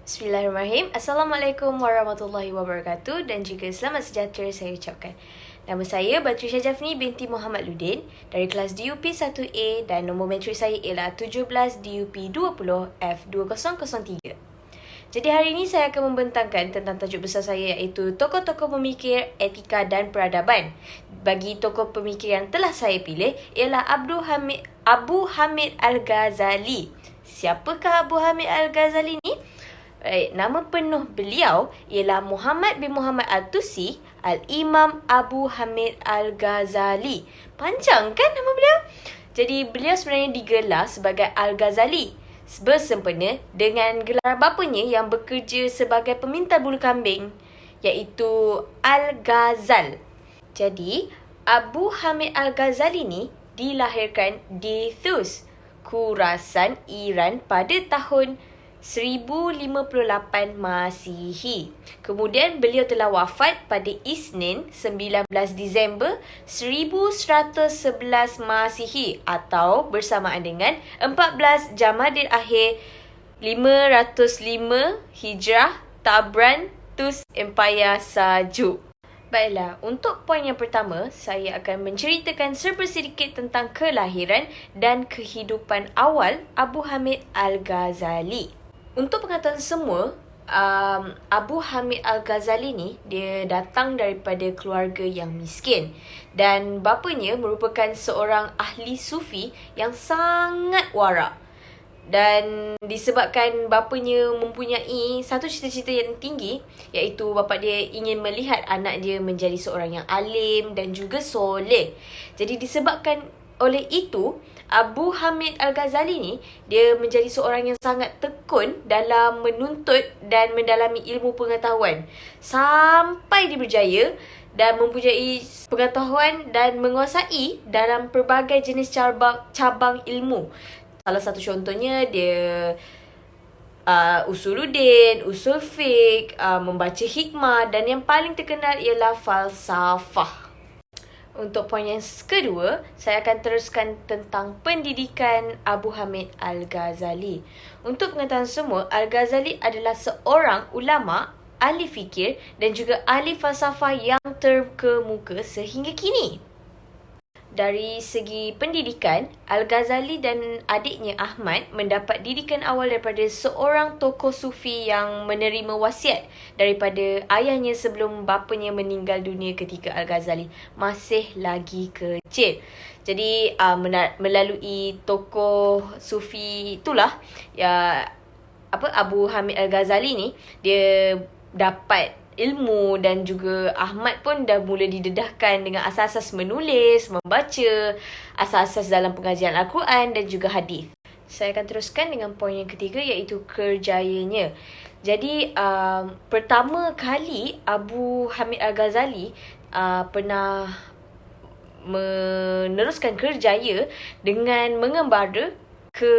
Bismillahirrahmanirrahim. Assalamualaikum warahmatullahi wabarakatuh dan juga selamat sejahtera saya ucapkan. Nama saya Batrisha Jafni binti Muhammad Ludin dari kelas DUP 1A dan nombor matrik saya ialah 17 DUP 20 F2003. Jadi hari ini saya akan membentangkan tentang tajuk besar saya iaitu tokoh-tokoh pemikir, etika dan peradaban. Bagi tokoh pemikir yang telah saya pilih ialah Abu Hamid Al-Ghazali. Siapakah Abu Hamid Al-Ghazali ni? Nama penuh beliau ialah Muhammad bin Muhammad Al-Tusi Al-Imam Abu Hamid Al-Ghazali. Panjang kan nama beliau? Jadi beliau sebenarnya digelar sebagai Al-Ghazali bersempena dengan gelar bapanya yang bekerja sebagai pemintal bulu kambing iaitu Al-Ghazal. Jadi Abu Hamid Al-Ghazali ni dilahirkan di Thus, Khurasan, Iran pada tahun 1058 Masihi. Kemudian beliau telah wafat pada Isnin 19 Disember 1111 Masihi atau bersamaan dengan 14 Jamadil Akhir 505 Hijrah, Tabran, Tus Empire Seljuk. Baiklah, untuk poin yang pertama, saya akan menceritakan serba sedikit tentang kelahiran dan kehidupan awal Abu Hamid Al-Ghazali. Untuk pengetahuan semua, Abu Hamid Al-Ghazali ni dia datang daripada keluarga yang miskin dan bapanya merupakan seorang ahli sufi yang sangat warak. Dan disebabkan bapanya mempunyai satu cita-cita yang tinggi iaitu bapa dia ingin melihat anak dia menjadi seorang yang alim dan juga soleh. Jadi disebabkan oleh itu, Abu Hamid Al-Ghazali ni dia menjadi seorang yang sangat tekun dalam menuntut dan mendalami ilmu pengetahuan sampai dia berjaya dan mempunyai pengetahuan dan menguasai dalam pelbagai jenis cabang ilmu. Salah satu contohnya dia usuluddin, usul fiqh, membaca hikmah dan yang paling terkenal ialah falsafah. Untuk poin yang kedua, saya akan teruskan tentang pendidikan Abu Hamid Al-Ghazali. Untuk pengetahuan semua, Al-Ghazali adalah seorang ulama, ahli fikir dan juga ahli falsafah yang terkemuka sehingga kini. Dari segi pendidikan, Al-Ghazali dan adiknya Ahmad mendapat didikan awal daripada seorang tokoh sufi yang menerima wasiat daripada ayahnya sebelum bapanya meninggal dunia ketika Al-Ghazali masih lagi kecil. Jadi melalui tokoh sufi itulah Abu Hamid Al-Ghazali ni dia dapat ilmu dan juga Ahmad pun dah mula didedahkan dengan asas-asas menulis, membaca, asas-asas dalam pengajian Al-Quran dan juga hadis. Saya akan teruskan dengan poin yang ketiga iaitu kerjayanya. Jadi pertama kali Abu Hamid Al-Ghazali pernah meneruskan kerjaya dengan mengembara ke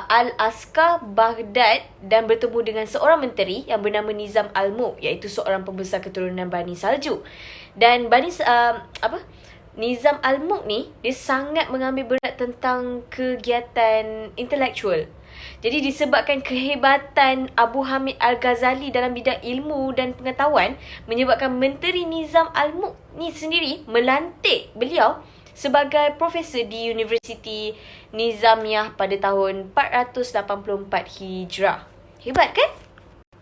Al-Askar, Baghdad dan bertemu dengan seorang menteri yang bernama Nizam Al-Mulk iaitu seorang pembesar keturunan Bani Saljuk. Dan Nizam Al-Mulk ni dia sangat mengambil berat tentang kegiatan intelektual. Jadi disebabkan kehebatan Abu Hamid Al-Ghazali dalam bidang ilmu dan pengetahuan menyebabkan menteri Nizam Al-Mulk ni sendiri melantik beliau sebagai profesor di Universiti Nizamiyah pada tahun 484 Hijrah. Hebat kan?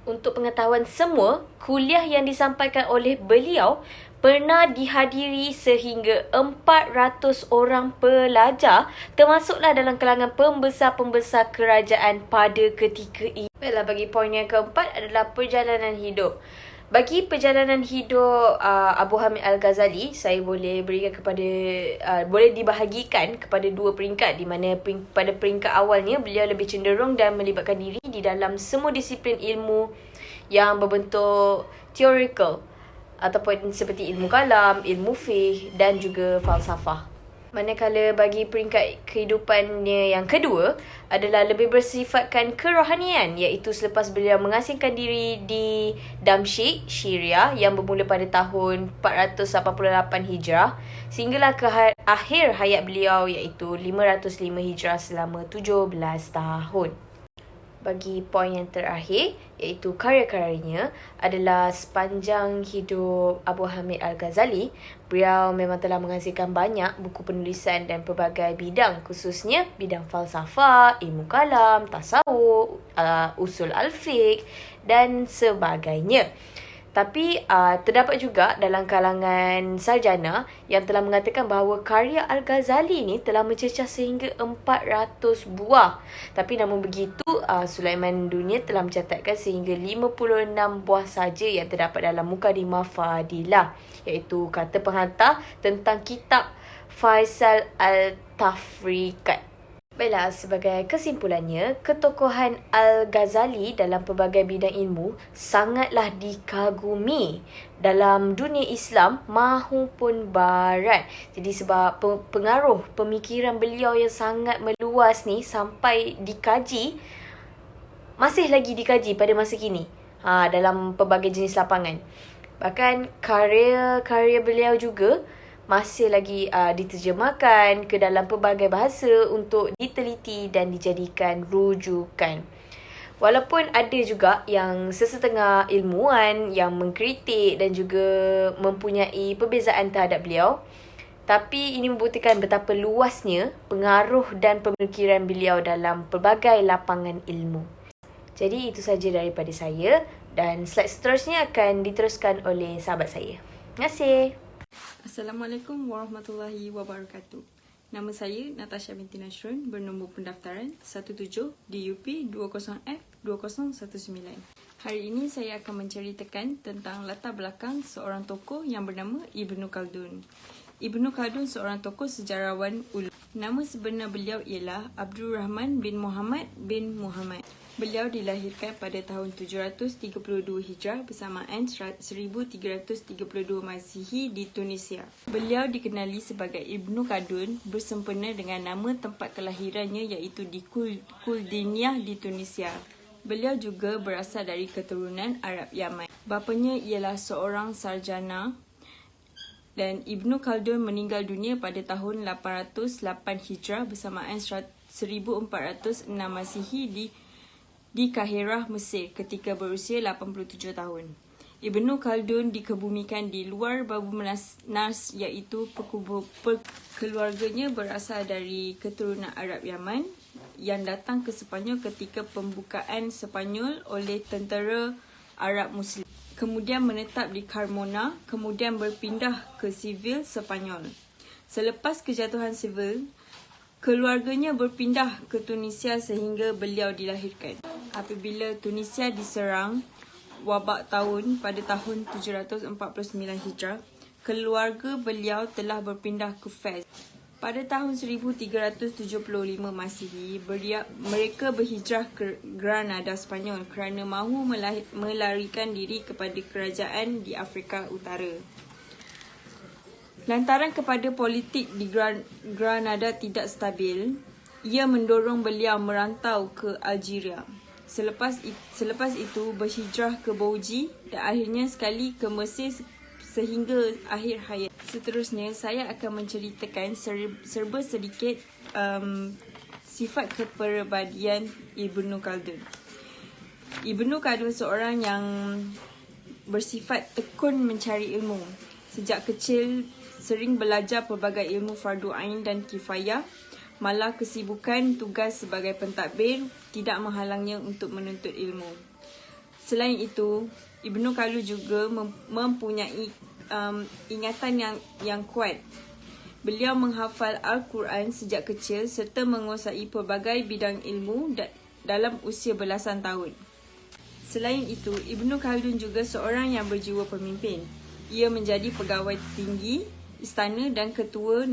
Untuk pengetahuan semua, kuliah yang disampaikan oleh beliau pernah dihadiri sehingga 400 orang pelajar termasuklah dalam kalangan pembesar-pembesar kerajaan pada ketika itu. Baiklah, bagi poin yang keempat adalah perjalanan hidup. Bagi perjalanan hidup Abu Hamid Al-Ghazali, saya boleh berikan boleh dibahagikan kepada dua peringkat, di mana pada peringkat awalnya beliau lebih cenderung dan melibatkan diri di dalam semua disiplin ilmu yang berbentuk theoretical ataupun seperti ilmu kalam, ilmu fiqh dan juga falsafah. Manakala bagi peringkat kehidupannya yang kedua adalah lebih bersifatkan kerohanian iaitu selepas beliau mengasingkan diri di Damsyik, Syria yang bermula pada tahun 488 Hijrah sehinggalah ke akhir hayat beliau iaitu 505 Hijrah selama 17 tahun. bagi poin yang terakhir, iaitu karya-karyanya adalah sepanjang hidup Abu Hamid Al-Ghazali. Beliau memang telah menghasilkan banyak buku penulisan dan pelbagai bidang, khususnya bidang falsafah, ilmu kalam, tasawuf, usul al-fiqh dan sebagainya. Tapi terdapat juga dalam kalangan sarjana yang telah mengatakan bahawa karya Al-Ghazali ni telah mencecah sehingga 400 buah. Tapi namun begitu, Sulaiman Dunia telah mencatatkan sehingga 56 buah saja yang terdapat dalam Mukadimah Fadilah, iaitu kata penghantar tentang kitab Faisal Al-Tafriqat. Baiklah, sebagai kesimpulannya, ketokohan Al-Ghazali dalam pelbagai bidang ilmu sangatlah dikagumi dalam dunia Islam maupun Barat. Jadi sebab pengaruh pemikiran beliau yang sangat meluas ni sampai dikaji, masih lagi dikaji pada masa kini dalam pelbagai jenis lapangan. Bahkan karya-karya beliau juga masih lagi diterjemahkan ke dalam pelbagai bahasa untuk diteliti dan dijadikan rujukan. Walaupun ada juga yang sesetengah ilmuwan yang mengkritik dan juga mempunyai perbezaan terhadap beliau, tapi ini membuktikan betapa luasnya pengaruh dan pemikiran beliau dalam pelbagai lapangan ilmu. Jadi itu saja daripada saya, dan slide seterusnya akan diteruskan oleh sahabat saya. Terima kasih. Assalamualaikum warahmatullahi wabarakatuh. Nama saya Natasha binti Nasrun, bernombor pendaftaran 17 DUP 20F 2019. Hari ini saya akan menceritakan tentang latar belakang seorang tokoh yang bernama Ibnu Khaldun. Ibnu Khaldun seorang tokoh sejarawan ulum. Nama sebenar beliau ialah Abdul Rahman bin Muhammad bin Muhammad. Beliau dilahirkan pada tahun 732 Hijrah bersamaan 1332 Masihi di Tunisia. Beliau dikenali sebagai Ibnu Khaldun bersempena dengan nama tempat kelahirannya iaitu di Kuldiniah di Tunisia. Beliau juga berasal dari keturunan Arab Yaman. Bapanya ialah seorang sarjana dan Ibnu Khaldun meninggal dunia pada tahun 808 Hijrah bersamaan 1406 Masihi di Kahirah, Mesir ketika berusia 87 tahun. Ibnu Khaldun dikebumikan di luar Babu Nas iaitu keluarganya berasal dari keturunan Arab Yaman yang datang ke Sepanyol ketika pembukaan Sepanyol oleh tentera Arab Muslim. Kemudian menetap di Carmona, kemudian berpindah ke Seville, Sepanyol. Selepas kejatuhan Seville, keluarganya berpindah ke Tunisia sehingga beliau dilahirkan. Apabila Tunisia diserang wabak taun pada tahun 749 Hijrah, keluarga beliau telah berpindah ke Fez. Pada tahun 1375 Masihi, mereka berhijrah ke Granada, Sepanyol kerana mahu melarikan diri kepada kerajaan di Afrika Utara. Lantaran kepada politik di Granada tidak stabil, ia mendorong beliau merantau ke Algeria. Selepas itu berhijrah ke Bauji dan akhirnya sekali ke Mesir sehingga akhir hayat. Seterusnya, saya akan menceritakan serba sedikit sifat kepribadian Ibnu Khaldun. Ibnu Khaldun seorang yang bersifat tekun mencari ilmu. Sejak kecil, sering belajar pelbagai ilmu fardu ain dan kifayah. Malah kesibukan tugas sebagai pentadbir tidak menghalangnya untuk menuntut ilmu. Selain itu, Ibnu Khaldun juga mempunyai ingatan yang kuat. Beliau menghafal Al-Quran sejak kecil serta menguasai pelbagai bidang ilmu dalam usia belasan tahun. Selain itu, Ibnu Khaldun juga seorang yang berjiwa pemimpin. Ia menjadi pegawai tinggi istana dan ketua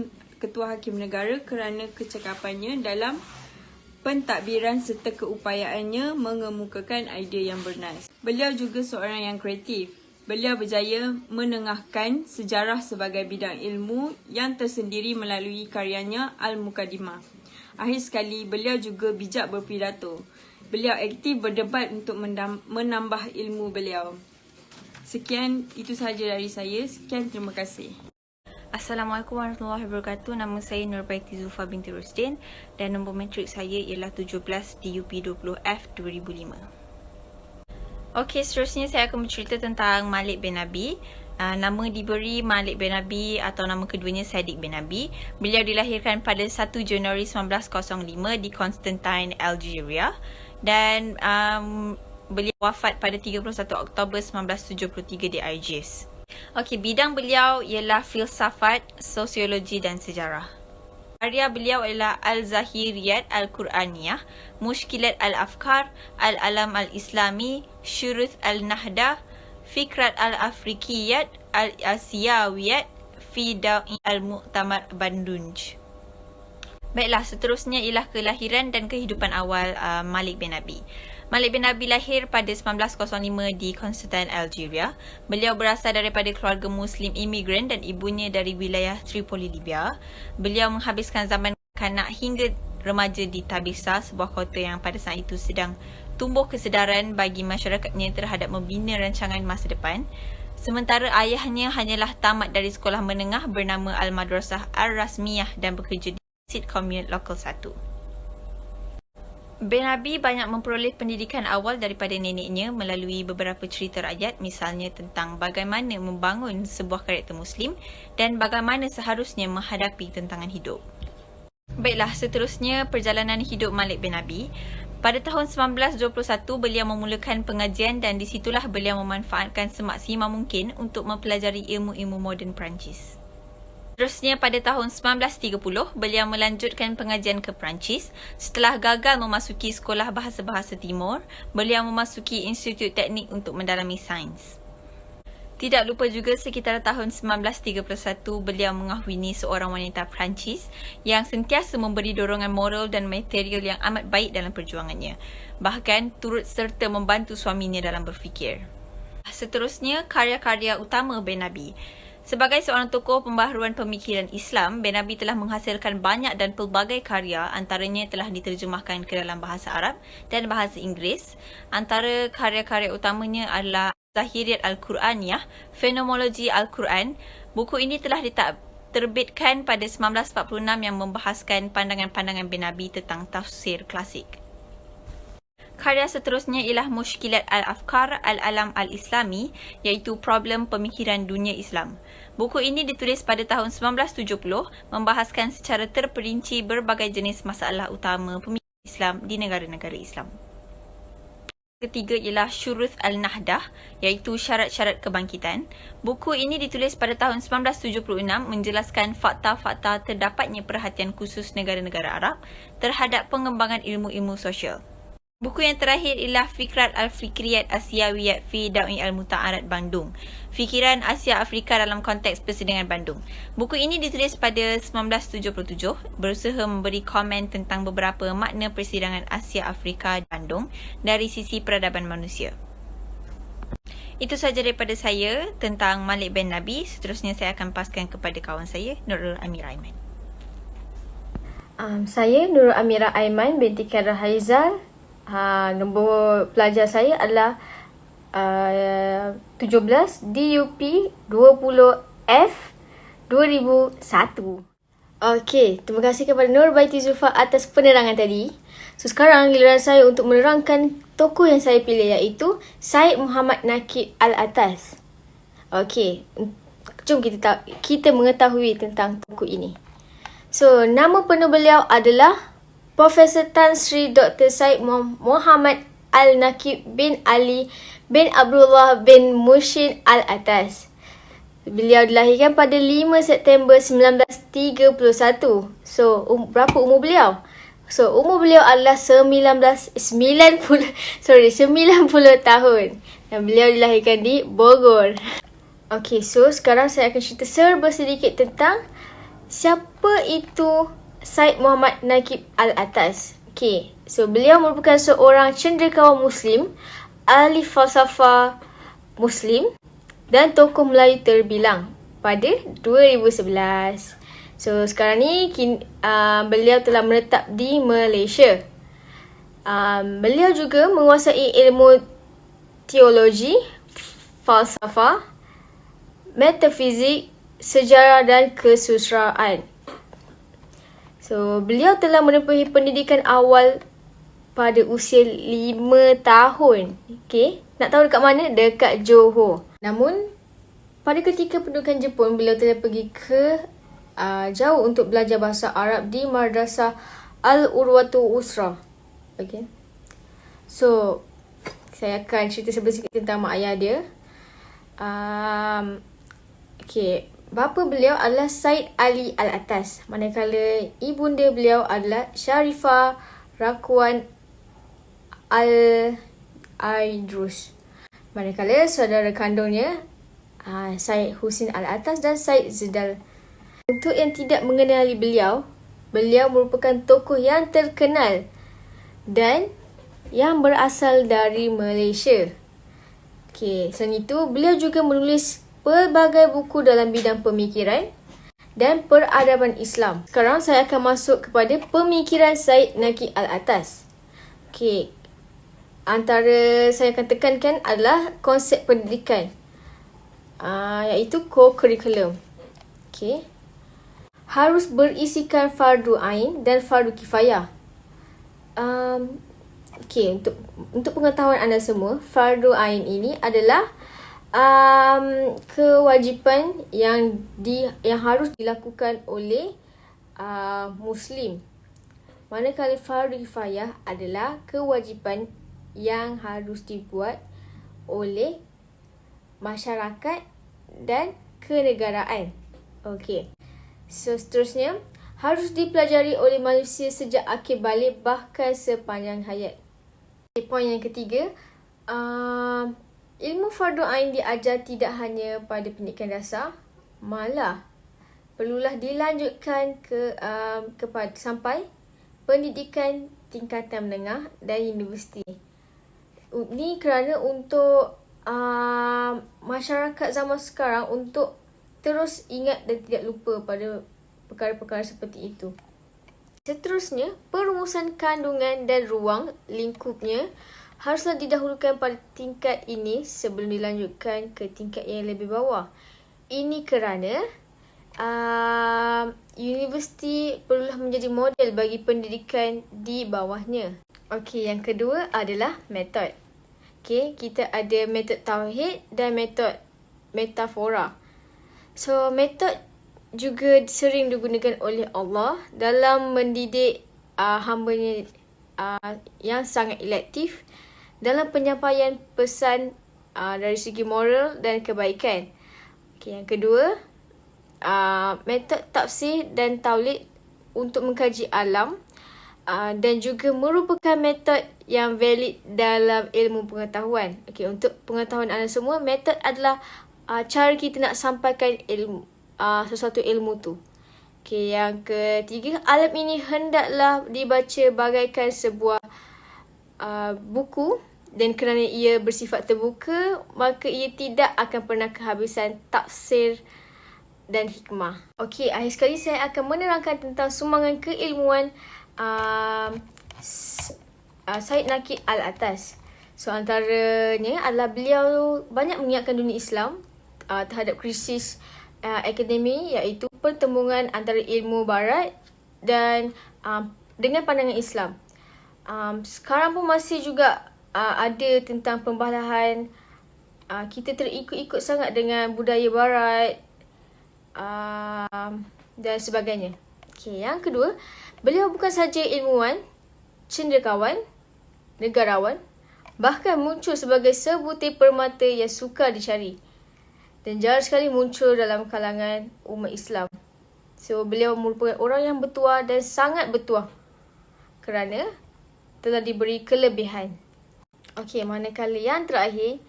hakim negara kerana kecekapannya dalam pentadbiran serta keupayaannya mengemukakan idea yang bernas. Beliau juga seorang yang kreatif. Beliau berjaya menengahkan sejarah sebagai bidang ilmu yang tersendiri melalui karyanya Al-Mukadimah. Akhir sekali, beliau juga bijak berpidato. Beliau aktif berdebat untuk menambah ilmu beliau. Sekian, itu sahaja dari saya. Sekian, terima kasih. Assalamualaikum warahmatullahi wabarakatuh. Nama saya Nurbaiti Zulfa binti Rusdin dan nombor matrik saya ialah 17 DUP 20F 2005. Okey, seterusnya saya akan bercerita tentang Malik bin Nabi. Nama diberi Malik bin Nabi atau nama keduanya Sadiq bin Nabi. Beliau dilahirkan pada 1 Januari 1905 di Constantine, Algeria, dan beliau wafat pada 31 Oktober 1973 di Algiers. Okey, bidang beliau ialah filsafat, sosiologi dan sejarah. Karya beliau adalah Al-Zahiriyat Al-Quraniyah, Mushkilat Al-Afkar, Al-Alam Al-Islami, Syuruth Al-Nahdah, Fikrat Al-Afrikiyat, Al-Asiyawiyat, Fi Da'i Al-Mu'tamar Bandunj. Baiklah, seterusnya ialah kelahiran dan kehidupan awal Malik bin Nabi. Malik bin Nabi lahir pada 1905 di Constantine, Algeria. Beliau berasal daripada keluarga Muslim imigran dan ibunya dari wilayah Tripoli, Libya. Beliau menghabiskan zaman kanak hingga remaja di Tabisa, sebuah kota yang pada saat itu sedang tumbuh kesedaran bagi masyarakatnya terhadap membina rancangan masa depan. Sementara ayahnya hanyalah tamat dari sekolah menengah bernama Al-Madrasah Ar-Rasmiyah dan bekerja di Masjid Komun Lokal 1. Bin Nabi banyak memperoleh pendidikan awal daripada neneknya melalui beberapa cerita rakyat, misalnya tentang bagaimana membangun sebuah karakter Muslim dan bagaimana seharusnya menghadapi tantangan hidup. Baiklah, seterusnya perjalanan hidup Malik bin Nabi. Pada tahun 1921, beliau memulakan pengajian dan di situlah beliau memanfaatkan semaksimal mungkin untuk mempelajari ilmu-ilmu moden Perancis. Seterusnya pada tahun 1930, beliau melanjutkan pengajian ke Perancis. Setelah gagal memasuki sekolah bahasa-bahasa Timur, beliau memasuki Institut Teknik untuk mendalami sains. Tidak lupa juga sekitar tahun 1931, beliau mengahwini seorang wanita Perancis yang sentiasa memberi dorongan moral dan material yang amat baik dalam perjuangannya. Bahkan turut serta membantu suaminya dalam berfikir. Seterusnya, karya-karya utama bin Nabi. Sebagai seorang tokoh pembaharuan pemikiran Islam, bin Nabi telah menghasilkan banyak dan pelbagai karya, antaranya telah diterjemahkan ke dalam bahasa Arab dan bahasa Inggeris. Antara karya-karya utamanya adalah Zahiriyat Al-Quraniyah, Fenomenologi Al-Quran. Buku ini telah diterbitkan pada 1946 yang membahaskan pandangan-pandangan bin Nabi tentang tafsir klasik. Karya seterusnya ialah Mushkilat Al-Afkar, Al-Alam Al-Islami, iaitu problem pemikiran dunia Islam. Buku ini ditulis pada tahun 1970, membahaskan secara terperinci berbagai jenis masalah utama pemikiran Islam di negara-negara Islam. Ketiga ialah Syuruth Al-Nahdah, iaitu syarat-syarat kebangkitan. Buku ini ditulis pada tahun 1976 menjelaskan fakta-fakta terdapatnya perhatian khusus negara-negara Arab terhadap pengembangan ilmu-ilmu sosial. Buku yang terakhir ialah Fikrat Al-Fikriyat Asiyawiyat Fi Da'i Al-Mu'tamar Bandung, Fikiran Asia Afrika dalam konteks persidangan Bandung. Buku ini ditulis pada 1977, berusaha memberi komen tentang beberapa makna persidangan Asia Afrika Bandung dari sisi peradaban manusia. Itu sahaja daripada saya tentang Malik bin Nabi. Seterusnya saya akan paskan kepada kawan saya, Nurul Amira Aiman. Saya Nurul Amira Aiman binti Khairul Haizal. Nombor pelajar saya adalah 17 DUP 20F 2001. Okey, terima kasih kepada Nurbaiti Zulfa atas penerangan tadi. So sekarang giliran saya untuk menerangkan tokoh yang saya pilih, iaitu Syed Muhammad Naqib Al-Atas. Okey, jom kita mengetahui tentang tokoh ini. So, nama penuh beliau adalah Profesor Tan Sri Dr. Syed Muhammad Al-Naqib bin Ali bin Abdullah bin Muhsin Al-Atas. Beliau dilahirkan pada 5 September 1931. So, berapa umur beliau? So, umur beliau adalah 90 tahun. Dan beliau dilahirkan di Bogor. Okay, so sekarang saya akan cerita serba sedikit tentang siapa itu Syed Muhammad Naqib Al-Atas. Okay, so beliau merupakan seorang cendekiawan Muslim, ahli falsafah Muslim dan tokoh Melayu terbilang pada 2011. So sekarang ni beliau telah menetap di Malaysia. Beliau juga menguasai ilmu teologi, falsafah, metafizik sejarah dan kesusastraan. So, beliau telah menempuhi pendidikan awal pada usia 5 tahun. Okay. Nak tahu dekat mana? Dekat Johor. Namun, pada ketika pendudukan Jepun, beliau telah pergi ke jauh untuk belajar bahasa Arab di Madrasah Al-Urwatul Usra. Okay. So, saya akan cerita sedikit tentang mak ayah dia. Okay. Bapa beliau adalah Said Ali Al-Atas. Manakala ibunda beliau adalah Sharifah Rakwan Al-Aidrus. Manakala saudara kandungnya Said Husin Al-Atas dan Said Zidal. Untuk yang tidak mengenali beliau, beliau merupakan tokoh yang terkenal dan yang berasal dari Malaysia. Okay, selain itu, beliau juga menulis pelbagai buku dalam bidang pemikiran dan peradaban Islam. Sekarang saya akan masuk kepada pemikiran Said Naqi Al-Atas. Okay, antara saya akan tekankan adalah konsep pendidikan, iaitu co-curriculum. Okay. Harus berisikan fardu ain dan fardu kifayah. Okay, untuk pengetahuan anda semua, fardu ain ini adalah kewajipan yang harus dilakukan oleh Muslim. Manakala fardu kifayah adalah kewajipan yang harus dibuat oleh masyarakat dan kenegaraan. Okey. So, seterusnya, harus dipelajari oleh manusia sejak akhir balik bahkan sepanjang hayat. Okay, poin yang ketiga, ilmu fardu ain diajar tidak hanya pada pendidikan dasar, malah perlulah dilanjutkan kepada sampai pendidikan tingkatan menengah dan universiti. Ini kerana untuk masyarakat zaman sekarang untuk terus ingat dan tidak lupa pada perkara-perkara seperti itu. Seterusnya, perumusan kandungan dan ruang lingkupnya haruslah didahulukan pada tingkat ini sebelum dilanjutkan ke tingkat yang lebih bawah. Ini kerana universiti perlulah menjadi model bagi pendidikan di bawahnya. Okey, yang kedua adalah metod. Okey, kita ada metod tauhid dan metod metafora. So, metod juga sering digunakan oleh Allah dalam mendidik hamba-Nya yang sangat elektif dalam penyampaian pesan dari segi moral dan kebaikan. Okay, yang kedua, metod tafsir dan taulid untuk mengkaji alam dan juga merupakan metod yang valid dalam ilmu pengetahuan. Okay, untuk pengetahuan anda semua, metod adalah cara kita nak sampaikan ilmu, sesuatu ilmu tu. Okay, yang ketiga, alam ini hendaklah dibaca bagaikan sebuah buku, dan kerana ia bersifat terbuka, maka ia tidak akan pernah kehabisan tafsir dan hikmah. Okey, akhir sekali saya akan menerangkan tentang sumbangan keilmuan Said Naqi Al-Atas. So, antaranya adalah beliau banyak mengingatkan dunia Islam terhadap krisis akademi, iaitu pertembungan antara ilmu barat dan dengan pandangan Islam. Sekarang pun masih juga ada tentang pembalahan kita terikut-ikut sangat dengan budaya barat dan sebagainya. Okay, yang kedua, beliau bukan saja ilmuwan, cendekiawan, negarawan, bahkan muncul sebagai sebutir permata yang sukar dicari dan jarang sekali muncul dalam kalangan umat Islam. So, beliau merupakan orang yang bertuah dan sangat bertuah kerana telah diberi kelebihan. Okey, manakala yang terakhir,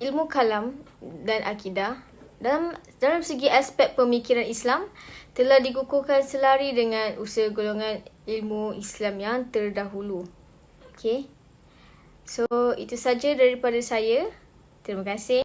ilmu kalam dan akidah dalam segi aspek pemikiran Islam telah dikukuhkan selari dengan usaha golongan ilmu Islam yang terdahulu. Okey. So, itu saja daripada saya. Terima kasih.